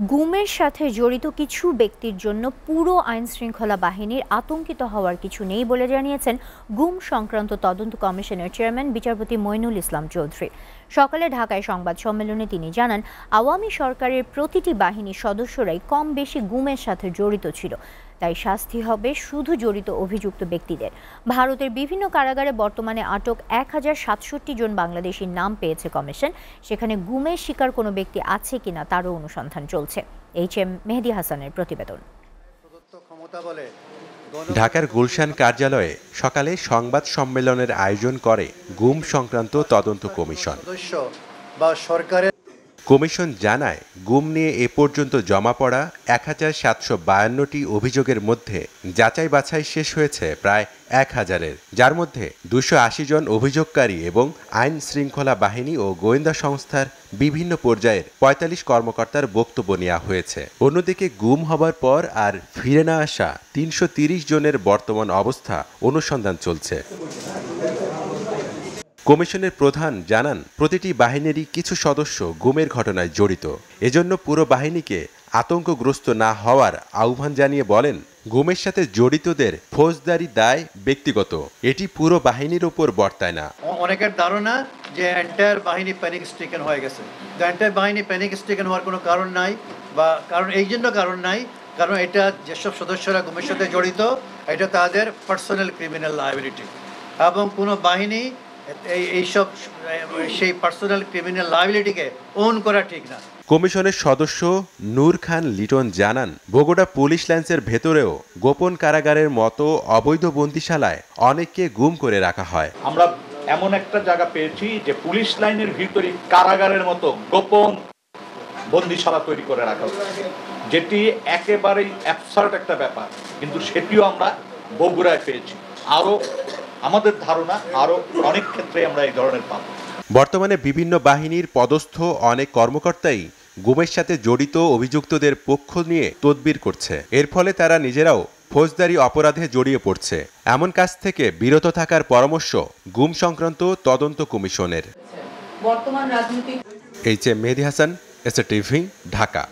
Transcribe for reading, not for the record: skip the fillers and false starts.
গুমের সাথে জড়িত কিছু ব্যক্তির জন্য পুরো আইনশৃঙ্খলা বাহিনীর আতঙ্কিত হওয়ার কিছু নেই বলে জানিয়েছেন গুম সংক্রান্ত তদন্ত কমিশনের চেয়ারম্যান বিচারপতি মইনুল ইসলাম চৌধুরী। সকালে ঢাকায় সংবাদ সম্মেলনে তিনি জানান, আওয়ামী সরকারের প্রতিটি বাহিনীর সদস্যরাই কম বেশি গুমের সাথে জড়িত ছিল, তাই শাস্তি হবে শুধু জড়িত অভিযুক্ত ব্যক্তিদের। ভারতের বিভিন্ন কারাগারে বর্তমানে আটক 1067 জন বাংলাদেশির নাম পেয়েছে কমিশন। সেখানে গুমের শিকার কোনো ব্যক্তি আছে কিনা তারও অনুসন্ধান চলছে। HM মেহেদী হাসানের প্রতিবেদন। ঢাকার গুলশান কার্যালয়ে সকালে সংবাদ সম্মেলনের আয়োজন করে গুম সংক্রান্ত তদন্ত কমিশন। কমিশন জানায়, গুম নিয়ে এ পর্যন্ত জমা পড়া 1752টি অভিযোগের মধ্যে যাচাই বাছাই শেষ হয়েছে প্রায় 1000-এর, যার মধ্যে 280 জন অভিযোগকারী এবং আইন শৃঙ্খলা বাহিনী ও গোয়েন্দা সংস্থার বিভিন্ন পর্যায়ের 45 কর্মকর্তার বক্তব্য নেওয়া হয়েছে। অন্যদিকে গুম হবার পর আর ফিরে না আসা 330 জনের বর্তমান অবস্থা অনুসন্ধান চলছে। কমিশনের প্রধান জানান, প্রতিটি বাহিনীরই কিছু সদস্য গুমের ঘটনায় জড়িত। এজন্য পুরো বাহিনীকে আতঙ্কগ্রস্ত না হওয়ার আহ্বান জানিয়ে বলেন, গুমের সাথে জড়িতদের ফৌজদারি দায় ব্যক্তিগত, এটি পুরো বাহিনীর উপর বর্তায় না। অনেকের ধারণা যে এন্টায়ার বাহিনী প্যানিক স্ট্রিকেন হয়ে গেছে। এন্টায়ার বাহিনী প্যানিক স্ট্রিকেন হওয়ার কোনো কারণ নাই, বা এই জন্য কারণ নাই কারণ এটা যেসব সদস্যরা গুমের সাথে জড়িত এটা তাদের পার্সোনাল ক্রিমিনাল লায়াবিলিটি, এবং কোনো বাহিনী এইসব সেই পার্সোনাল ক্রিমিনাল লায়াবিলিটিকে ওন করা ঠিক না। কমিশনের সদস্য নূর খান লিটন জানান, বগুড়া পুলিশ লাইন্সের ভেতরেও গোপন কারাগারের মতো অবৈধ বন্দিশালায় অনেককে গুম করে রাখা হয়। আমরা এমন একটা জায়গা পেয়েছি যে পুলিশ লাইনের ভিতরে কারাগারের মতো গোপন বন্দিশালা তৈরি করে রাখা হচ্ছে, যেটি একেবারেই অ্যাবসার্ড একটা ব্যাপার, কিন্তু সেটিও আমরা বগুড়ায় পেয়েছি। আরও আমাদের ধারণা আরও অনেক ক্ষেত্রে আমরা এই ধরনের পাব। বর্তমানে বিভিন্ন বাহিনীর পদস্থ অনেক কর্মকর্তাই গুমের সাথে জড়িত অভিযুক্তদের পক্ষ নিয়ে তদবির করছে। এর ফলে তারা নিজেরাও ফৌজদারি অপরাধে জড়িয়ে পড়ছে। এমন কাজ থেকে বিরত থাকার পরামর্শ গুম সংক্রান্ত তদন্ত কমিশনের। HM মেহেদী হাসান, SRTV, ঢাকা।